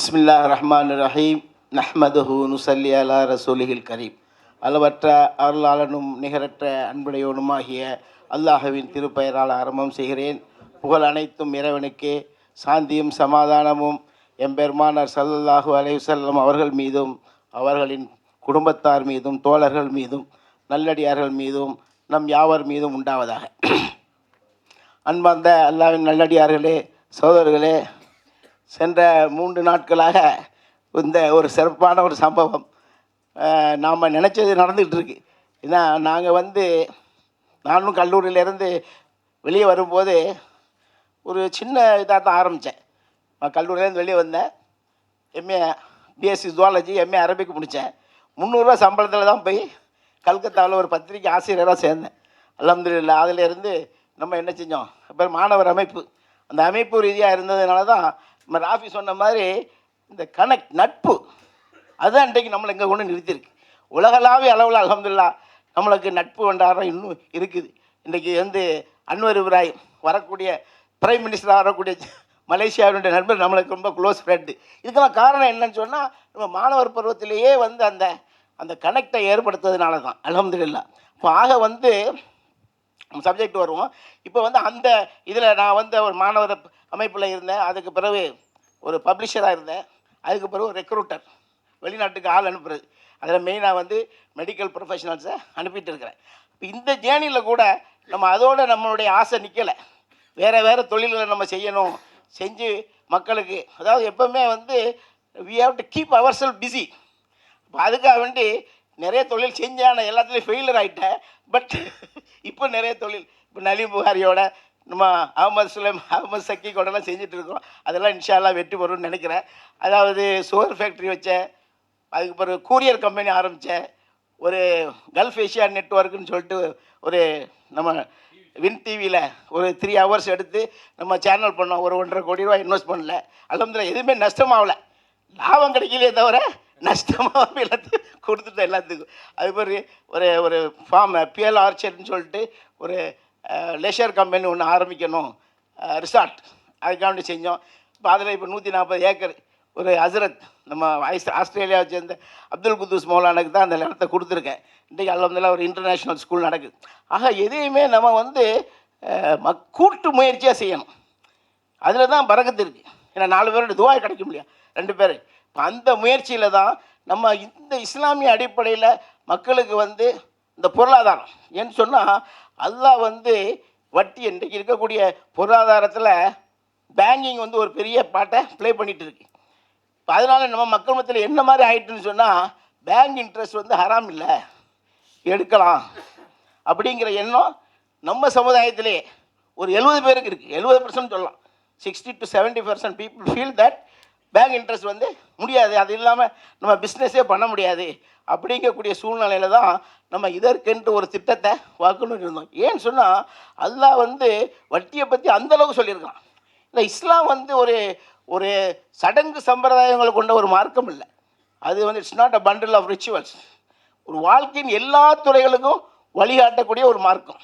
பிஸ்மில்லாஹ் ரஹ்மான் ரஹீம் நஹ்மதுஹு நுசல்லி அலா ரசூலிஹில் கரீம். அளவற்ற அருளாளனும் நிகரற்ற அன்புடையோனுமாகிய அல்லாஹுவின் திருப்பெயரால் ஆரம்பம் செய்கிறேன். புகழ் அனைத்தும் இறைவனுக்கே. சாந்தியும் சமாதானமும் எம்பெருமானார் ஸல்லல்லாஹு அலைஹி வஸல்லம் அவர்கள் மீதும் அவர்களின் குடும்பத்தார் மீதும் தோழர்கள் மீதும் நல்லடியார்கள் மீதும் நம் யாவர் மீதும் உண்டாவதாக. அன்பார்ந்த அல்லாஹ்வின் நல்லடியார்களே, சகோதரர்களே, சென்ற 3 நாட்களாக இந்த ஒரு சிறப்பான ஒரு சம்பவம் நாம் நினச்சது நடந்துகிட்டு இருக்கு. ஏன்னா நாங்கள் நானும் கல்லூரியிலேருந்து வெளியே வரும்போது ஒரு சின்ன இதாக தான் ஆரம்பித்தேன். நான் கல்லூரியிலேருந்து வெளியே வந்தேன். MA BSc zoology, MA Arabic முடித்தேன். 300 சம்பளத்தில் தான் போய் கல்கத்தாவில் ஒரு பத்திரிக்கை ஆசிரியராக சேர்ந்தேன். அல்ஹம்துலில்லாஹ். அதிலேருந்து நம்ம என்ன செஞ்சோம், அப்புறம் மாணவர் அமைப்பு, அந்த அமைப்பு ரீதியாக இருந்ததுனால தான் நம்ம ராஃபி சொன்ன மாதிரி இந்த நட்பு அதுதான் இன்றைக்கு நம்மளை இங்கே கொண்டு நிறுத்தியிருக்கு. உலகளாவிய அளவில் அல்ஹம்துலில்லாஹ் நம்மளுக்கு நட்பு வண்டாரம் இன்னும் இருக்குது. இன்றைக்கி அன்வர் இப்ராஹிம் வரக்கூடிய பிரைம் மினிஸ்டராக வரக்கூடிய மலேசியாவினுடைய நண்பர் நம்மளுக்கு ரொம்ப க்ளோஸ் ஃப்ரெண்டு. இதுக்கெல்லாம் காரணம் என்னன்னு சொன்னால், நம்ம மாணவர் பருவத்திலேயே அந்த அந்த கனெக்டை ஏற்படுத்துறதுனால தான் அல்ஹம்துலில்லாஹ். இப்போ சப்ஜெக்ட் வருவோம். இப்போ அந்த இதில் நான் ஒரு மாணவர் அமைப்பில் இருந்தேன். அதுக்கு பிறகு ஒரு பப்ளிஷராக இருந்தேன். அதுக்கு பிறகு ஒரு ரெக்ரூட்டர், வெளிநாட்டுக்கு ஆள் அனுப்புறது. அதில் மெயினாக மெடிக்கல் ப்ரொஃபஷனல்ஸை அனுப்பிட்டு இருக்கிறேன். இப்போ இந்த ஜேர்னியில் கூட நம்மளுடைய ஆசை நிற்கலை. வேறு தொழில்களை நம்ம செய்யணும், செஞ்சு மக்களுக்கு, அதாவது எப்போவுமே we have to keep ourselves busy. இப்போ அதுக்காக வேண்டி நிறைய தொழில் செஞ்சேன். நான் எல்லாத்துலேயும் ஃபெயிலியர் ஆகிட்டேன். பட் இப்போ நிறைய தொழில், இப்போ நலீம் புகாரியோட, நம்ம அகமது சக்கி கூடலாம் செஞ்சிட்ருக்கோம். அதெல்லாம் இன்ஷா அல்லாஹ் வெற்றி பெறும்னு நினைக்கிறேன். அதாவது சுகர் ஃபேக்ட்ரி வச்சேன். அதுக்கு பிறகு கூரியர் கம்பெனி ஆரம்பித்தேன். ஒரு கல்ஃப் ஏஷியா நெட்வொர்க்குன்னு சொல்லிட்டு ஒரு நம்ம வின் டிவியில் ஒரு 3 hours எடுத்து நம்ம சேனல் பண்ணோம். ஒரு 1.5 கோடி ரூபா இன்வெஸ்ட் பண்ணல. அல்ஹம்துலில்லாஹ் எதுவுமே நஷ்டமாகல. லாபம் கிடைக்கலையே தவிர நஷ்டமாக எல்லாத்துக்கும் கொடுத்துட்டேன் எல்லாத்துக்கும். அது பிறகு ஒரு ஃபார்ம் பிஎல் ஆர்ச்சர்ட்னு சொல்லிட்டு ஒரு லெஷர் கம்பெனி ஒன்று ஆரம்பிக்கணும், ரிசார்ட், அதுக்காண்டி செஞ்சோம். இப்போ அதில் இப்போ 140 ஏக்கர் ஒரு ஹசரத், நம்ம ஆஸ்திரேலியாவை சேர்ந்த அப்துல் குத்தூஸ் மௌலானுக்கு தான் அந்த இடத்த கொடுத்துருக்கேன். இன்றைக்கி அல்ஹம்துலில்லாஹ் ஒரு இன்டர்நேஷ்னல் ஸ்கூல் நடக்குது. ஆக எதையுமே நம்ம கூட்டு முயற்சியாக செய்யணும். அதில் தான் பரக்கத்து இருக்குது. ஏன்னா 4 பேரோட துவாய் கிடைக்க முடியும், 2 பேர். இப்போ அந்த முயற்சியில் தான் நம்ம இந்த இஸ்லாமிய அடிப்படையில் மக்களுக்கு இந்த பொருளாதாரம் ஏன்னு சொன்னால், அல்லாஹ் வட்டி இன்றைக்கு இருக்கக்கூடிய பொருளாதாரத்தில் பேங்கிங் ஒரு பெரிய பாட்டை ப்ளே பண்ணிகிட்டு இருக்கு. இப்போ அதனால் நம்ம மக்கள் மத்தியில் என்ன மாதிரி ஆகிட்டுன்னு சொன்னால், பேங்க் இன்ட்ரெஸ்ட் ஹராம் இல்லை, எடுக்கலாம் அப்படிங்கிற எண்ணம் நம்ம சமுதாயத்திலே ஒரு 70 பேருக்கு இருக்குது. 70% சொல்லலாம். 60 to 70% people feel that bank interest முடியாது, அது இல்லாமல் நம்ம பிஸ்னஸே பண்ண முடியாது. அப்படிங்கக்கூடிய சூழ்நிலையில் தான் நம்ம இதற்கென்று ஒரு திட்டத்தை வாக்கணும்னு இருந்தோம். ஏன்னு சொன்னால், அல்லாஹ் வட்டியை பற்றி அந்தளவுக்கு சொல்லியிருக்கான். இல்லை, இஸ்லாம் ஒரு ஒரு சடங்கு சம்பிரதாயங்களை கொண்ட ஒரு மார்க்கம் இல்லை. அது it's not a bundle of rituals. ஒரு வாழ்க்கையின் எல்லா துறைகளுக்கும் வழிகாட்டக்கூடிய ஒரு மார்க்கம்.